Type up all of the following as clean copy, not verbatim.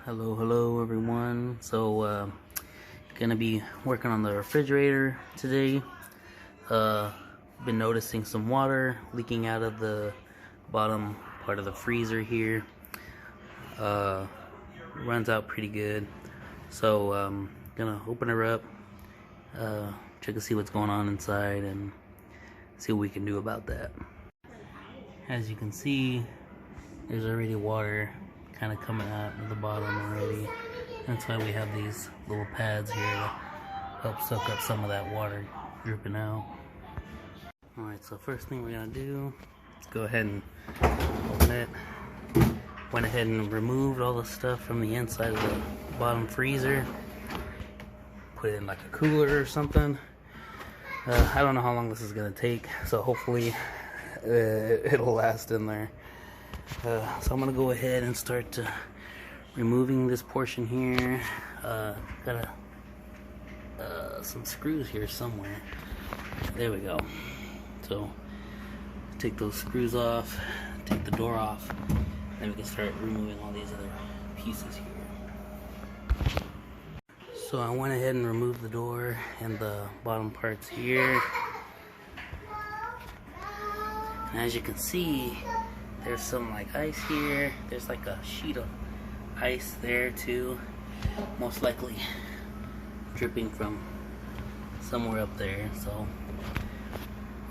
Hello everyone. So gonna be working on the refrigerator today. Been noticing some water leaking out of the bottom part of the freezer here. Runs out pretty good, so gonna open her up, check to see what's going on inside and see what we can do about that. As you can see, there's already water kind of coming out of the bottom already. That's why we have these little pads here to help soak up some of that water dripping out. Alright, so first thing we're gonna do is go ahead and open it. Went ahead and removed all the stuff from the inside of the bottom freezer. Put it in like a cooler or something. I don't know how long this is gonna take, so hopefully it'll last in there. So I'm gonna go ahead and start removing this portion here. Got some screws here somewhere. There we go. So take those screws off, take the door off, then we can start removing all these other pieces here. So I went ahead and removed the door and the bottom parts here. And as you can see, there's some like ice here. There's like a sheet of ice there too. Most likely dripping from somewhere up there. So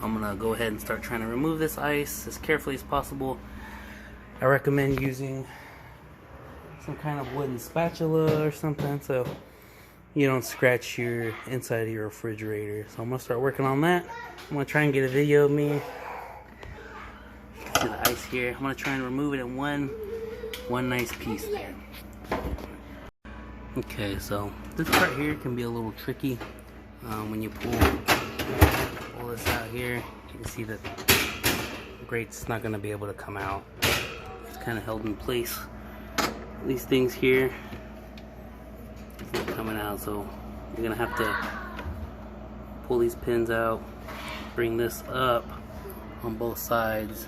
I'm gonna go ahead and start trying to remove this ice as carefully as possible. I recommend using some kind of wooden spatula or something so you don't scratch your inside of your refrigerator. So I'm gonna start working on that. I'm gonna try and get a video of me. The ice here. I'm gonna try and remove it in one nice piece there. Okay, so this part here can be a little tricky when you pull this out here. You can see that the grate's not gonna be able to come out. It's kind of held in place. These things here, it's not coming out, so you're gonna have to pull these pins out, bring this up on both sides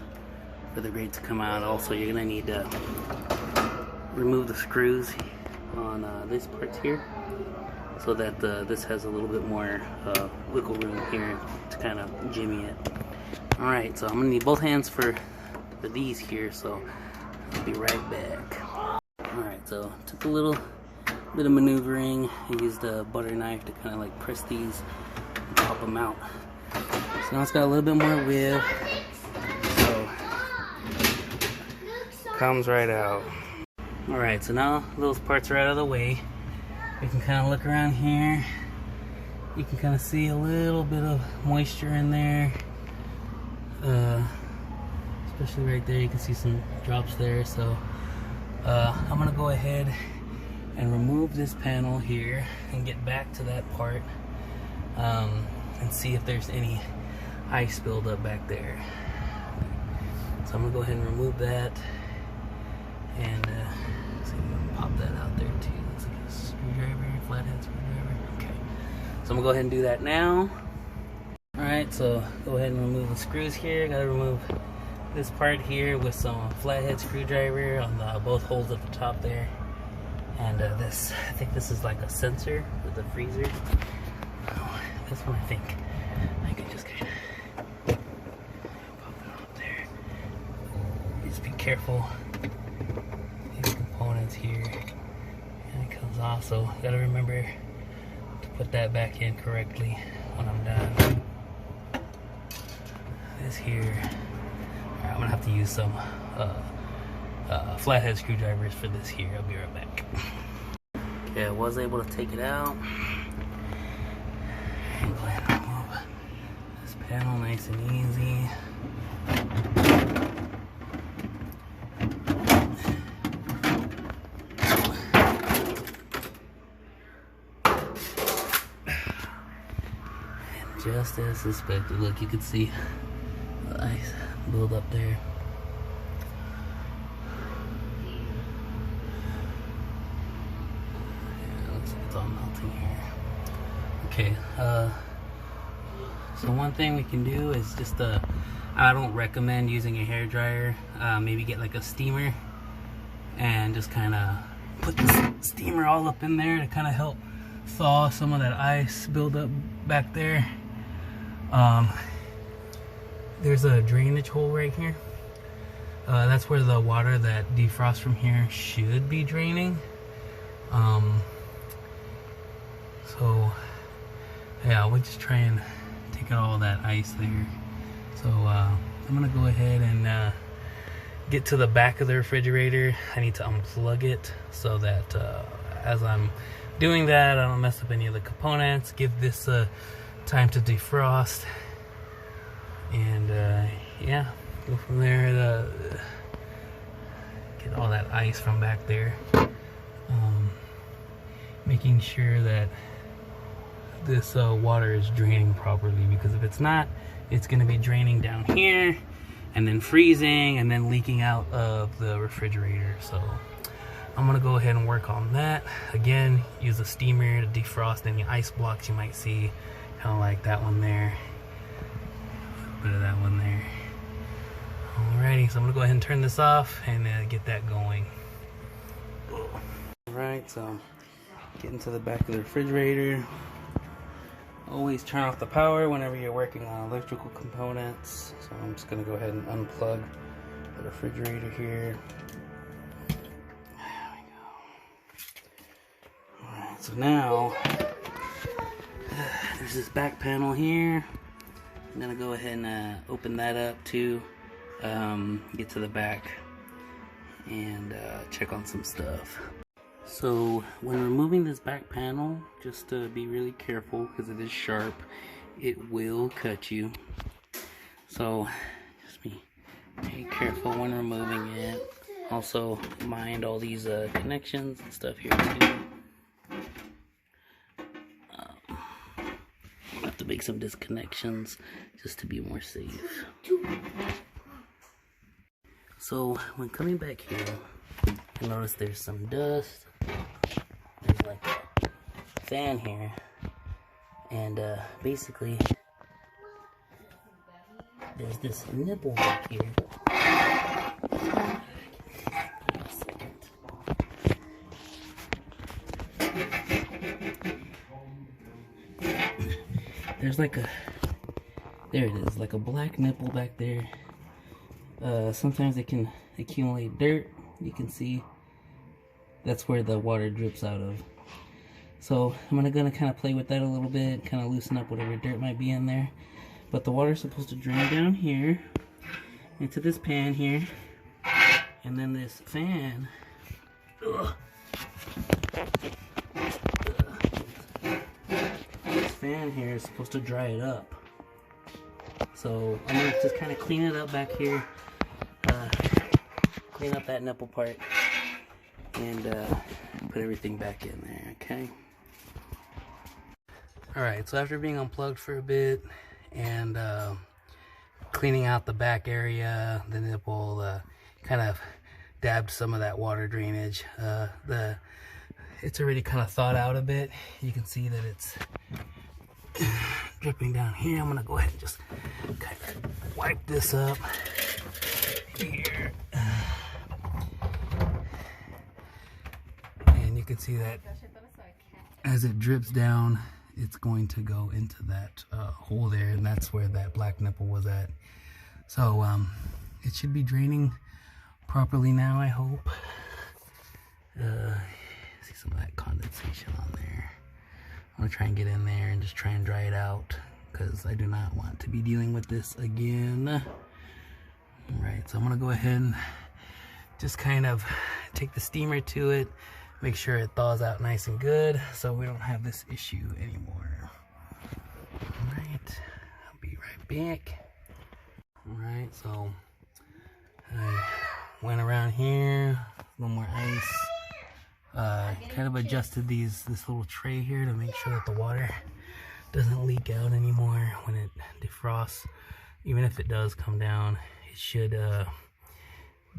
for the grate to come out. Also, you're gonna need to remove the screws on this part here so that this has a little bit more wiggle room here to kind of jimmy it. Alright, so I'm gonna need both hands for these here, so I'll be right back. Alright, so took a little bit of maneuvering and used a butter knife to kind of like press these and pop them out. So now it's got a little bit more width. Comes right out. Alright, so now those parts are out of the way. You can kind of look around here. You can kind of see a little bit of moisture in there. Especially right there, you can see some drops there. So I'm going to go ahead and remove this panel here and get back to that part and see if there's any ice buildup back there. So I'm going to go ahead and remove that. And so you can pop that out there too. Looks like a screwdriver, flathead screwdriver. Okay, so I'm gonna go ahead and do that now. Alright, so go ahead and remove the screws here. Gotta remove this part here with some flathead screwdriver on both holes at the top there. And this, I think this is like a sensor with the freezer. Oh, this one I think I can just kind of pop it up there. Just be careful. Components here, and it comes off, so gotta remember to put that back in correctly when I'm done. This here, I'm gonna have to use some flathead screwdrivers for this here. I'll be right back. Okay, I was able to take it out and go ahead and remove this panel nice and easy. Just as suspected. Look, you can see the ice build up there. Yeah, looks like it's all melting here. Okay, so one thing we can do is just I don't recommend using a hair dryer. Maybe get like a steamer and just kind of put the steamer all up in there to kind of help thaw some of that ice buildup back there. There's a drainage hole right here. That's where the water that defrosts from here should be draining. So yeah, we'll just try and take out all that ice there. So I'm gonna go ahead and get to the back of the refrigerator. I need to unplug it so that as I'm doing that, I don't mess up any of the components. Give this time to defrost, and yeah, go from there to get all that ice from back there. Making sure that this water is draining properly, because if it's not, it's going to be draining down here and then freezing and then leaking out of the refrigerator. So I'm going to go ahead and work on that. Again, use a steamer to defrost any ice blocks you might see, kind of like that one there, a bit of that one there. Alrighty, so I'm going to go ahead and turn this off and get that going. Alright, so getting to the back of the refrigerator. Always turn off the power whenever you're working on electrical components. So I'm just going to go ahead and unplug the refrigerator here. There we go. Alright, so now there's this back panel here. I'm going to go ahead and open that up too. Get to the back and check on some stuff. So when removing this back panel, just be really careful because it is sharp. It will cut you. So just be very careful when removing it. Also mind all these connections and stuff here too. I'll have to make some disconnections just to be more safe. So when coming back here, you notice there's some dust. There's like a fan here, and basically there's this nipple back here. There's like a, there it is, like a black nipple back there. Sometimes it can accumulate dirt. You can see that's where the water drips out of. So I'm gonna kind of play with that a little bit, kind of loosen up whatever dirt might be in there. But the water's supposed to drain down here into this pan here, and then this fan. This fan here is supposed to dry it up. So I'm gonna just kind of clean it up back here, clean up that nipple part, and put everything back in there, okay? Alright, so after being unplugged for a bit and cleaning out the back area, the nipple, kind of dabbed some of that water drainage. It's already kind of thawed out a bit. You can see that it's dripping down here. I'm gonna go ahead and just kind of wipe this up here. And you can see that as it drips down, it's going to go into that hole there, and that's where that black nipple was at. So it should be draining properly now, I hope. See some of that condensation on there. I'm gonna try and get in there and just try and dry it out, because I do not want to be dealing with this again. Alright, so I'm gonna go ahead and just kind of take the steamer to it, make sure it thaws out nice and good so we don't have this issue anymore. Alright, I'll be right back. Alright, so I went around here, a little more ice. Kind of adjusted this little tray here to make sure that the water doesn't leak out anymore when it defrosts. Even if it does come down, it should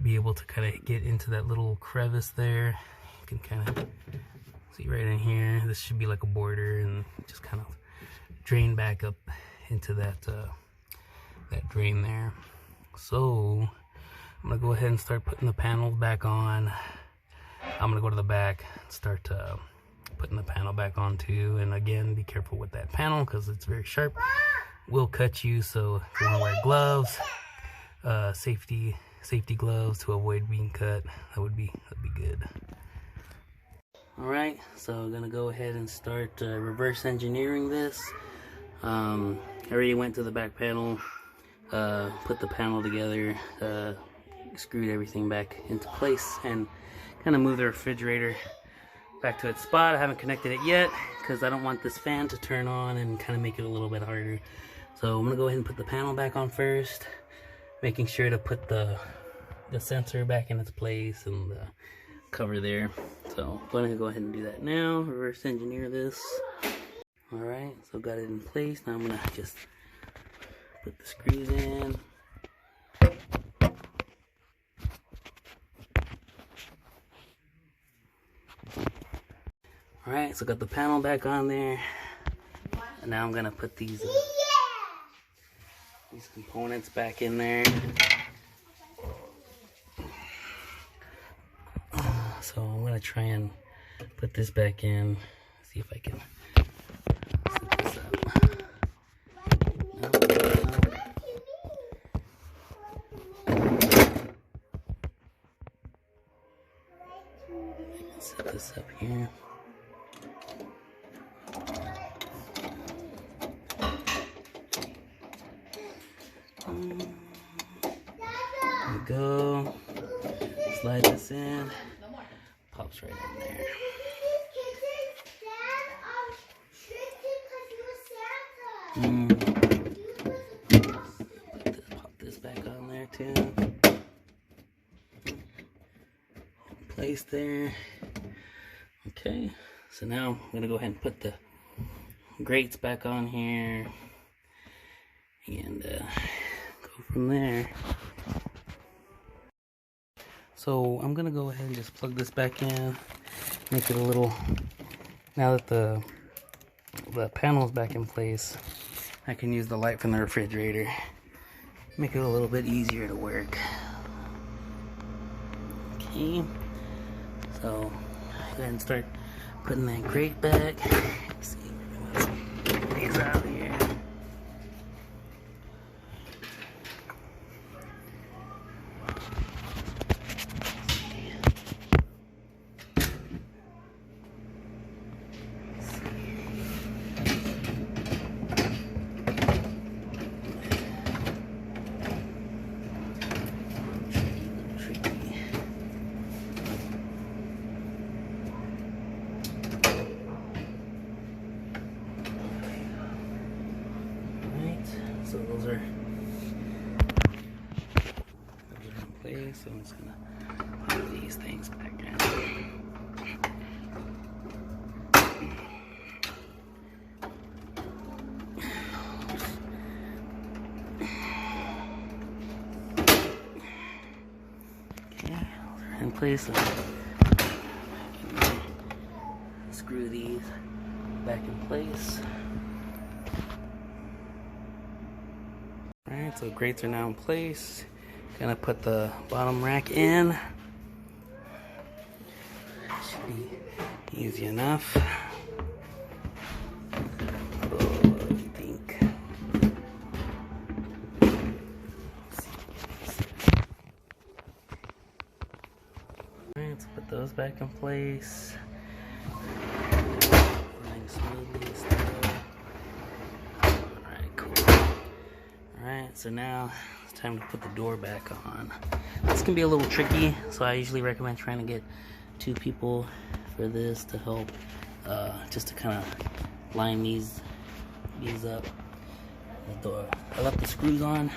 be able to kind of get into that little crevice there. You can kind of see right in here. This should be like a border, and just kind of drain back up into that that drain there. So I'm gonna go ahead and start putting the panels back on. I'm gonna go to the back and start putting the panel back on too. And again, be careful with that panel because it's very sharp, will cut you. So if you want to wear gloves, safety gloves to avoid being cut, that'd be good. All right, so I'm gonna go ahead and start reverse engineering this. I already went to the back panel, put the panel together, screwed everything back into place, and kind of moved the refrigerator back to its spot. I haven't connected it yet because I don't want this fan to turn on and kind of make it a little bit harder. So I'm gonna go ahead and put the panel back on first, making sure to put the sensor back in its place and the cover there. So I'm gonna go ahead and do that now, reverse engineer this. All right, so got it in place. Now I'm gonna just put the screws in. All right, so got the panel back on there. And now I'm gonna put these components back in there. So I'm gonna try and put this back in. See if I can set this up. No. Set this up here. There we go. Slide this in. Pops right in there. Pop this back on there too. Place there. Okay, so now I'm gonna go ahead and put the grates back on here and go from there. So I'm gonna go ahead and just plug this back in, make it a little, now that the panel's back in place, I can use the light from the refrigerator, make it a little bit easier to work. Okay, so go ahead and start putting that grate back. Let's see, let's get these out here. So those are in place, so I'm just gonna put these things back in. Okay, those are in place. So screw these back in place. Alright, so grates are now in place. Gonna put the bottom rack in. Should be easy enough. Oh, I think. Alright, let's put those back in place. Alright, so now it's time to put the door back on. This can be a little tricky, so I usually recommend trying to get 2 people for this to help, just to kind of line these up. I left the screws on,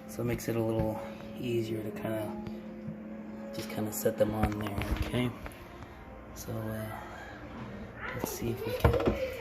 so it makes it a little easier to just kind of set them on there, okay? So, let's see if we can do this.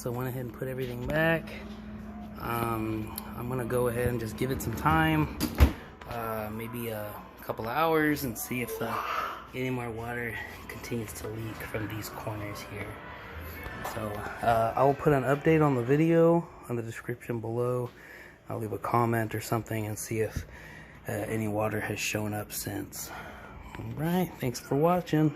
so I went ahead and put everything back. I'm gonna go ahead and just give it some time, maybe a couple of hours, and see if any more water continues to leak from these corners here. So I will put an update on the video on the description below. I'll leave a comment or something and see if any water has shown up since. Alright, thanks for watching.